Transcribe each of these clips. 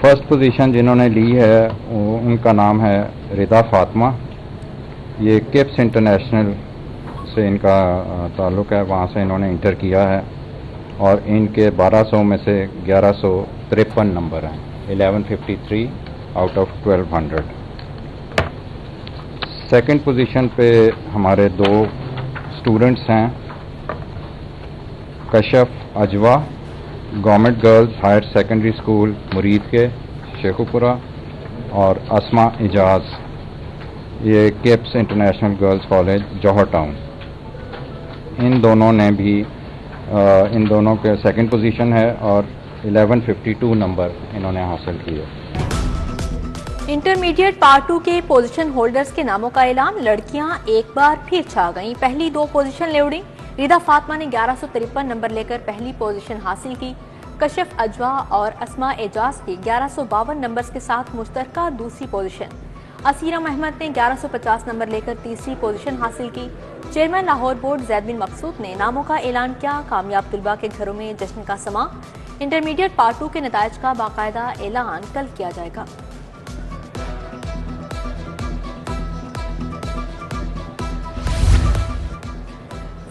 First position जिन्होंने ली है उनका नाम है रिदा फातिमा। ये किप्स इंटरनेशनल से इनका ताल्लुक़ है, वहाँ से इन्होंने इंटर किया है और इनके 1200 में से 1153 नंबर हैं, 1153 आउट ऑफ 1200। सेकंड पोजीशन पे हमारे दो स्टूडेंट्स हैं, Kashaf Ajwa government girls higher secondary school Muridke Sheikhupura, और अस्मा एजाज ये KIPS international girls college Johar town. इन दोनों ने भी इन दोनों के सेकंड पोजीशन है और 1152 नंबर इन्होंने हासिल किए। इंटरमीडिएट पार्ट 2 के पोजीशन होल्डर्स के नामों का ऐलान। लड़कियां एक बार फिर छा गईं। पहली दो पोजीशन ले उड़ी। रिदा फातिमा ने 1153 नंबर लेकर पहली पोजीशन हासिल की। कशफ अजवा और अस्मा एजाज की 1152 नंबर्स के साथ मुश्तरका दूसरी पोजीशन। असीरम अहमद ने 1150 नंबर लेकर तीसरी पोजीशन हासिल की। चेयरमैन लाहौर बोर्ड जैद बिन मकसूद ने नामों का ऐलान किया। कामयाब तुलबा के घरों में जश्न का समा। इंटरमीडिएट पार्ट 2 के नतायज का बाकायदा ऐलान कल किया जाएगा।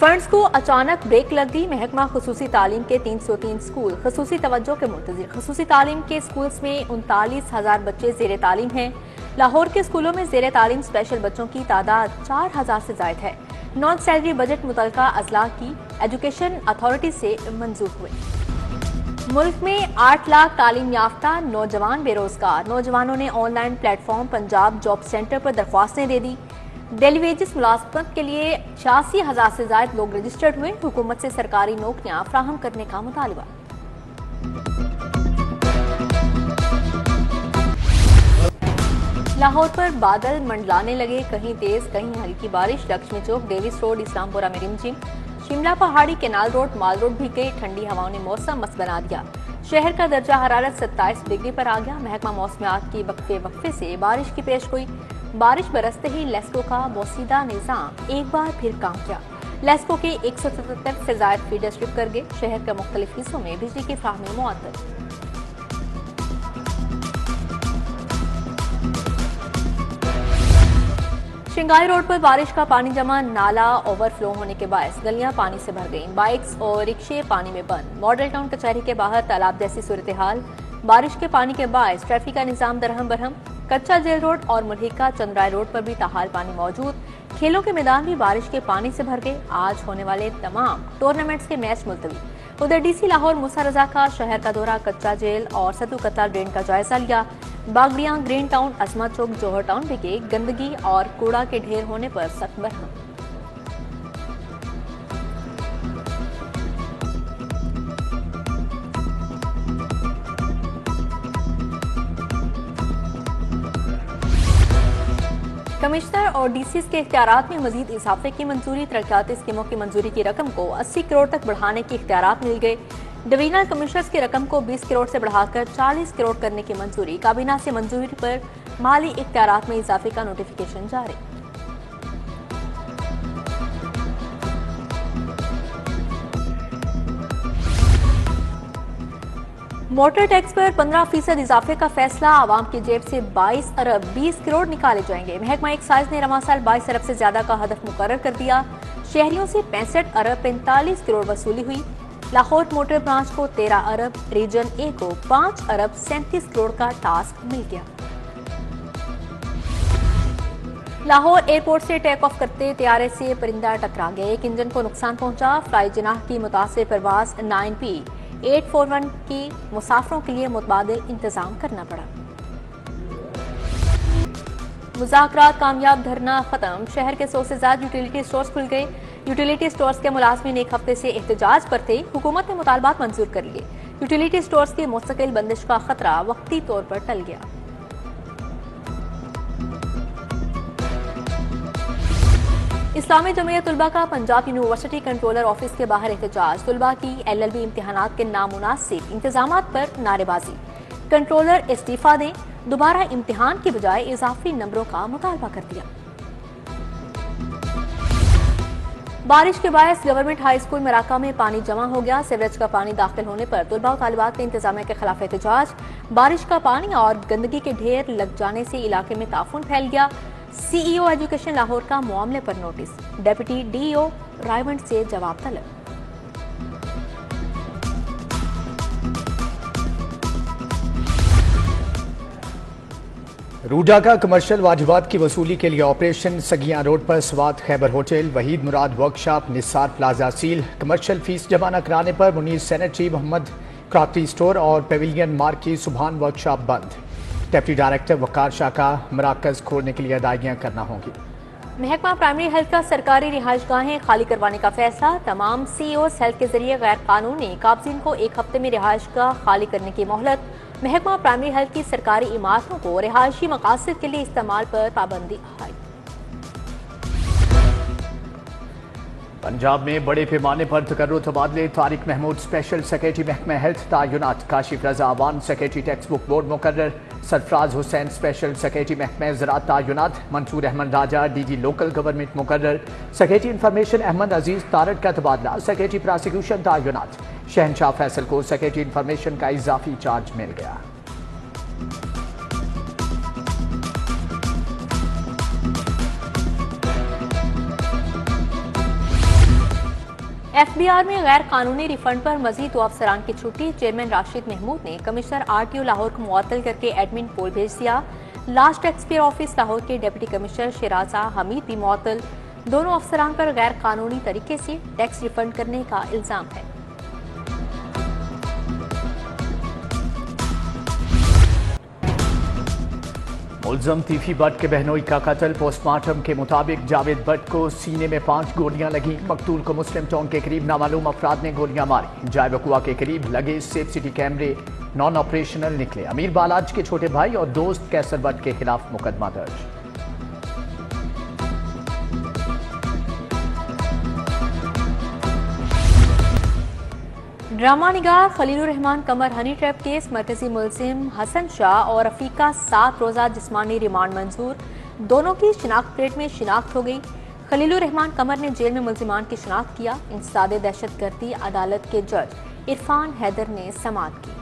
फंड्स को अचानक ब्रेक लग गई। महकमा खुसूसी तालीम के 303 स्कूल खसूसी तवज्जो के मुंतजिर। खसूसी तालीम के स्कूल्स में 39,000 बच्चे जेर तालीम हैं। लाहौर के स्कूलों में जेर तालीम स्पेशल बच्चों की तादाद 4,000 से जायद है। नॉन सैलरी बजट मुतलका अजला की एजुकेशन अथॉरिटी से मंजूर हुए। मुल्क में 8 लाख तालीम याफ्ता नौजवान बेरोजगार। नौजवानों ने online platform Punjab job centre पर दरख्वास्तें दे दी। डेली वेजेस मुलाजमत के लिए 86,000 से ज्यादा लोग रजिस्टर्ड हुए। हुकूमत से सरकारी नौकरियां फ्राहम करने का मुतालबा। लाहौर पर बादल मंडलाने लगे, कहीं तेज कहीं हल्की बारिश। लक्ष्मी चौक, डेविस रोड, इस्लामपुरा में रिमझिम। शिमला पहाड़ी, केनाल रोड, माल रोड भी गई। ठंडी हवाओं ने मौसम मस्त बना दिया। शहर का दर्जा हरारत 27 डिग्री पर आ गया। महकमा मौसमियात की वक्फे से बारिश की पेशगोई। बारिश बरसते ही लेस्को का बोसीदा निजाम एक बार फिर काम किया। लेस्को के 177 से ज्यादा फीडर स्ट्रिप कर गए। शहर के मुख्तलिफ हिस्सों में बिजली की फ्राहमी मुअत्तल। शिंगाई रोड पर बारिश का पानी जमा। नाला ओवरफ्लो होने के बायस गलियां पानी से भर गईं। बाइक्स और रिक्शे पानी में बंद। मॉडल टाउन कचहरी के बाहर तालाब जैसी सूरत हाल। बारिश के पानी के बायस ट्रैफिक का निजाम दरहम बरहम। कच्चा जेल रोड और मुल्हिका चंद्राय रोड पर भी ताहाल पानी मौजूद। खेलों के मैदान भी बारिश के पानी से भर गए। आज होने वाले तमाम टूर्नामेंट्स के मैच मुलतवी। उधर डीसी लाहौर मूसा रजा का शहर का दौरा, कच्चा जेल और सतु कतला ड्रेन का जायजा लिया। बागड़ियां, ग्रीन टाउन, अस्मा चौक, जौहर टाउन भी गए। गंदगी और कूड़ा के ढेर होने पर सख्त बरहम। कमिश्नर और डीसी के इख्तियारात में मजीद इजाफे की मंजूरी। तरक्याती स्कीमों की मंजूरी की रकम को 80 करोड़ तक बढ़ाने के इख्तियारात मिल गए। डिवीजनल कमिश्नर्स की रकम को 20 करोड़ से बढ़ाकर 40 करोड़ करने की मंजूरी। काबीना से मंजूरी पर माली इख्तियारात में इजाफे का नोटिफिकेशन जारी। मोटर टैक्स पर 15% इजाफे का फैसला। आवाम की जेब से 22 अरब 20 करोड़ निकाले जाएंगे। महकमा एक्साइज ने रवा साल 22 अरब से ज्यादा का हदफ मुकर्रर कर दिया। शहरियों से 65 अरब 45 करोड़ वसूली हुई। लाहौर मोटर ब्रांच को 13 अरब, रीजन ए को 5 अरब 37 करोड़ का टास्क मिल गया। लाहौर एयरपोर्ट से टेक ऑफ करते तैयारे से परिंदा टकरा गया। एक इंजन को नुकसान पहुंचा। फ्लाई जनाह की मुतासिर परवाज 9P841 की मुसाफरों के लिए मुतबादिल इंतजाम करना पड़ा। मुज़ाकरात कामयाब, धरना खत्म। शहर के 100 से ज्यादा यूटिलिटी स्टोर्स खुल गए। यूटिलिटी स्टोर्स के मुलाजमीन एक हफ्ते से एहतजाज पर थे। हुकूमत ने मुतालबात मंजूर कर लिए। यूटिलिटी स्टोर्स की मुस्तकिल बंदिश का खतरा वक्ती तौर पर टल गया। इस्लामी जमीयत तुलबा का पंजाब यूनिवर्सिटी कंट्रोलर ऑफिस के बाहर एहतजाज। तुलबा की LLB इम्तिहानात के नामुनासिब इंतजामात पर नारेबाजी। कंट्रोलर इस्तीफा दें, दोबारा इम्तिहान की बजाय इजाफी नंबरों का मुतालबा कर दिया। बारिश के बायस गवर्नमेंट हाई स्कूल मराका में पानी जमा हो गया। सीवरेज का पानी दाखिल होने पर तुलबा और तालिबात ने इंतजामिया के खिलाफ एहतजाज। बारिश का पानी और गंदगी के ढेर लग जाने से इलाके में ताफून फैल गया। सीईओ एजुकेशन लाहौर का मामले पर नोटिस, डेप्यूटी डीईओ रायवंड से जवाब तलब। रूडा का कमर्शियल वाजिबात की वसूली के लिए ऑपरेशन सगियां रोड पर Swat Khyber hotel, Waheed Murad workshop, Nisar plaza seal. Commercial fees जमा न कराने पर Munir sanitary, Mohammad crafty store और पेविलियन मार्क की सुबहान वर्कशॉप बंद। डेप्टी डायरेक्टर वकार शाह का मराकज खोलने के लिए अदायगियां करना होंगी। महकमा प्राइमरी हेल्थ का सरकारी रिहाइशगाहें खाली करवाने का फैसला। तमाम सीईओस हेल्थ के जरिए गैर कानूनी काबजीन को 1 हफ्ते में रिहाइशगाह खाली करने की मोहलत। महकमा प्राइमरी हेल्थ की सरकारी इमारतों को रिहायशी मकासद के लिए इस्तेमाल पर पाबंदी आयद। पंजाब में बड़े पैमाने पर तकर्रुर तबादले। तारिक महमूद स्पेशल सेक्रेटरी महकमा हेल्थ तायुनात। Kashif Raza Awan secretary text book board मुकर्रर। सरफराज हुसैन स्पेशल सेक्रेटरी महकमा ज़राअत तायुनात। Mansoor Ahmed Raja DG local government मुकर्रर। सेक्रेटरी इंफॉर्मेशन अहमद अजीज तारड़ का तबादला। सेक्रेटरी प्रोसिक्यूशन तायुनात। शहनशाह फैसल को सेक्रेटरी इंफॉर्मेशन का इजाफी चार्ज मिल गया। एफबीआर में गैर कानूनी रिफंड पर मजीद 2 अफसरान की छुट्टी। चेयरमैन राशिद महमूद ने कमिश्नर आरटीओ लाहौर को मुअत्तल करके एडमिन पोल भेज दिया। लास्ट टैक्सपेयर ऑफिस लाहौर के डिप्टी कमिश्नर शिराजा हमीद भी मुअत्तल। दोनों अफसरान पर गैर कानूनी तरीके से टैक्स रिफंड करने का इल्जाम है। मुलजम तीफी भट्ट के बहनोई का कत्ल। पोस्टमार्टम के मुताबिक जावेद भट्ट को सीने में 5 गोलियां लगी। मकतूल को मुस्लिम टाउन के करीब नामालूम अफराद ने गोलियां मारी। जाय वकुआ के करीब लगे सेफ सिटी कैमरे नॉन ऑपरेशनल निकले। अमीर बालाज के छोटे भाई और दोस्त कैसर भट्ट के खिलाफ मुकदमा दर्ज। ड्रामा निगार खलीलुर रहमान कमर हनी ट्रैप केस। मरकजी मुलजिम हसन शाह और रफीक का 7 रोजा जिस्मानी रिमांड मंजूर। दोनों की शिनाख्त परेड में शिनाख्त हो गई। खलीलुर रहमान कमर ने जेल में मुलजिमान की शिनाख्त किया। इंसदादे दहशतगर्दी अदालत के जज इरफान हैदर ने समाअत की।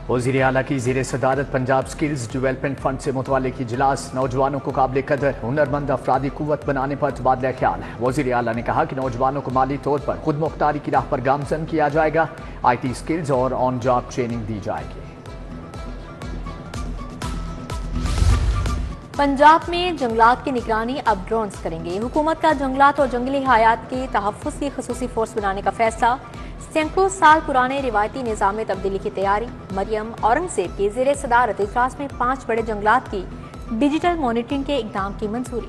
वज़ीर आला की ज़ेर सदारत पंजाब स्किल्स डेवलपमेंट फंड से मुतल्लिक़ इजलास। नौजवानों को काबिल कदर हुनरमंद अफरादी कुव्वत बनाने पर तबादला ख्याल। वज़ीर आला ने कहा कि नौजवानों को माली तौर पर खुद मुख्तारी की राह पर गामजन किया जाएगा। IT स्किल्स और ऑन जॉब ट्रेनिंग दी जाएगी। पंजाब में जंगलात की निगरानी अब ड्रोन्स करेंगे। हुकूमत का जंगलात और जंगली हयात के तहफ़्फ़ुज़ की ख़ुसूसी फोर्स बनाने का फैसला। सैकड़ों साल पुराने रिवायती निज़ाम में तब्दीली की तैयारी। मरियम औरंगज़ेब की ज़ेर सदारत इजलास में 5 बड़े जंगलात की डिजिटल मॉनिटरिंग के इक़दाम की मंजूरी।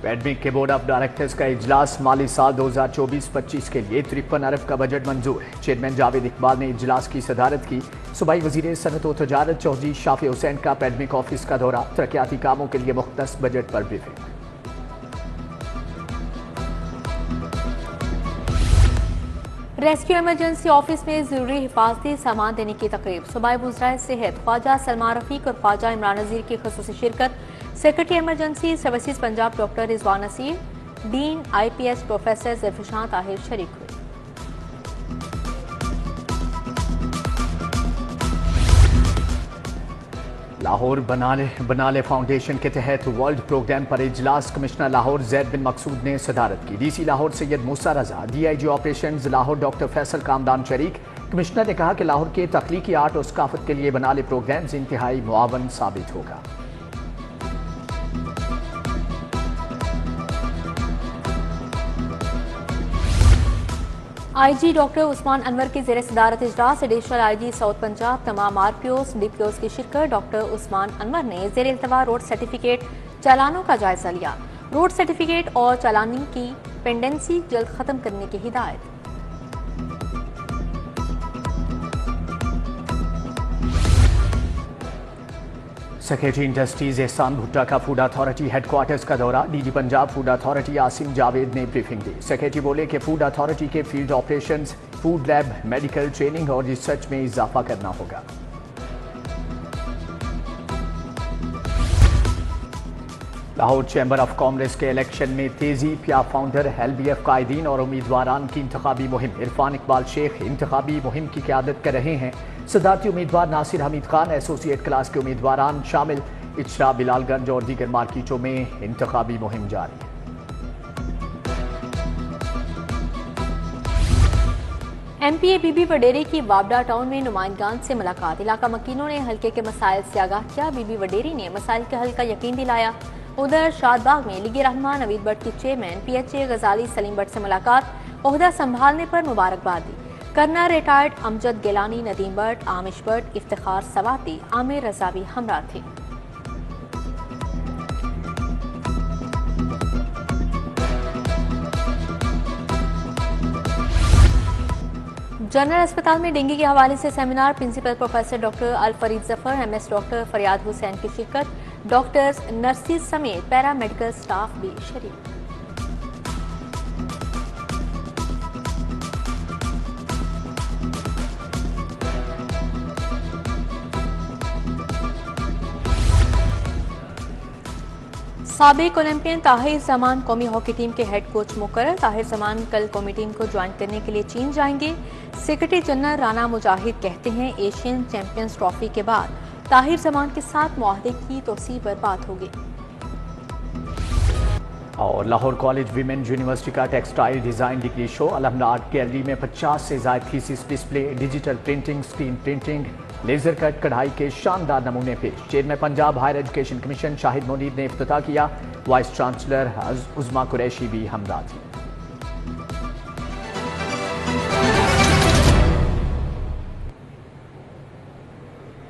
पैडमिक के बोर्ड ऑफ डायरेक्टर्स का इजलास। माली साल 2024-25 के लिए 53 अरब का बजट मंजूर। चेयरमैन जावेद इकबाल ने इजलास की सदारत की। सूबाई वज़ीर सनअत व तजारत चौधरी शाफी हुसैन का पैडमिक ऑफिस का दौरा। तरक्याती कामों के लिए मुख्तस बजट पर ब्रीफिंग। रेस्क्यू इमरजेंसी ऑफिस में जरूरी हिफाजती सामान देने की तकरीब। सूबाई वज़राए सेहत ख्वाजा सलमान रफीक और ख्वाजा इमरान नज़ीर की ख़ुसूसी शिरकत। Secretary emergency services Punjab doctor Rizwan Naseer, dean IPS professor Zarfishan Tahir शरीक हुए। लाहौर बनाले फाउंडेशन के तहत वर्ल्ड प्रोग्राम पर इजलास। कमिश्नर लाहौर जैद बिन मकसूद ने सदारत की। DC Lahore Syed Musa Raza, DIG operations Lahore doctor Faisal Kamdan शरीक। कमिश्नर ने कहा कि लाहौर के तख्लीकी आर्ट और सकाफत के लिए बनाले प्रोग्राम्स इंतहाई मुआवन साबित होगा। IG डॉक्टर उस्मान अनवर की ज़ेर सदारत इजलास। एडिशनल IG साउथ पंजाब तमाम RPOs DPOs की शिरकत। डॉक्टर उस्मान अनवर ने ज़ेर इल्तवा रोड सर्टिफिकेट चालानों का जायजा लिया। रोड सर्टिफिकेट और चालानी की पेंडेंसी जल्द खत्म करने की हिदायत। सेक्रेटरी इंडस्ट्रीज एहसान भुट्टा का फूड अथॉरिटी हेडक्वार्टर्स का दौरा। DG Punjab food authority Asim Javed ने ब्रीफिंग दी। सेक्रेटरी बोले कि फूड अथॉरिटी के field operations, food lab, medical training और रिसर्च में इजाफा करना होगा। लाहौर चैम्बर ऑफ कॉमर्स के इलेक्शन में तेजी, पिया फाउंडर LBF कायदीन और उम्मीदवारान की इंतखाबी मुहिम। इरफान इकबाल शेख इंतखाबी मुहिम की क़यादत कर रहे हैं। सदारती उम्मीदवार नासिर हमीद खान, एसोसिएट क्लास के उम्मीदवारान शामिल। इचरा, बिलालगंज और दीगर मार्केटों में इंतखाबी मुहिम जारी है। MPA बीबी वडेरी की वाबडा टाउन में नुमाइंदगान से मुलाकात। इलाका मकीनों ने हल्के के मसाइल से आगाह किया। बीबी वडेरी ने मसाइल के हल का यकीन दिलाया। उधर शादबाग में लीग रहनुमा नवीद भट्ट की चेयरमैन PHA गजाली सलीम भट्ट से मुलाकात, ओहदा संभालने पर मुबारकबाद दी। कर्नल रिटायर्ड अमजद गिलानी, नदीम भट्ट, आमिश भट्ट, इफ्तिखार सवाती, आमिर रजा भी हमरा थे। जनरल अस्पताल में डेंगू के हवाले से सेमिनार। प्रिंसिपल प्रोफेसर डॉक्टर अल फरीद जफर, MS डॉक्टर फरियाद हुसैन की शिरकत। डॉक्टर्स, नर्सिस समेत पैरामेडिकल स्टाफ भी शरीक। साबिक ओलंपियन ताहिर जमान कौमी हॉकी टीम के हेड कोच मुकर्रर। ताहिर जमान कल कौमी टीम को ज्वाइन करने के लिए चीन जाएंगे। सेक्रेटरी जनरल राना मुजाहिद कहते हैं एशियन चैंपियंस ट्रॉफी के बाद ताहिर जमान के साथ मुआहदे की तौसीह पर बात होगी। और लाहौर कॉलेज विमेन यूनिवर्सिटी का textile design degree show. Alhamra art gallery में 50 से ज्यादा thesis display, digital printing, screen printing, laser cut कढ़ाई के शानदार नमूने पेश। Chairman Punjab higher education commission Shahid Munir ने इफ्तिताह किया। वाइस चांसलर उज़मा कुरैशी भी हमदा थी।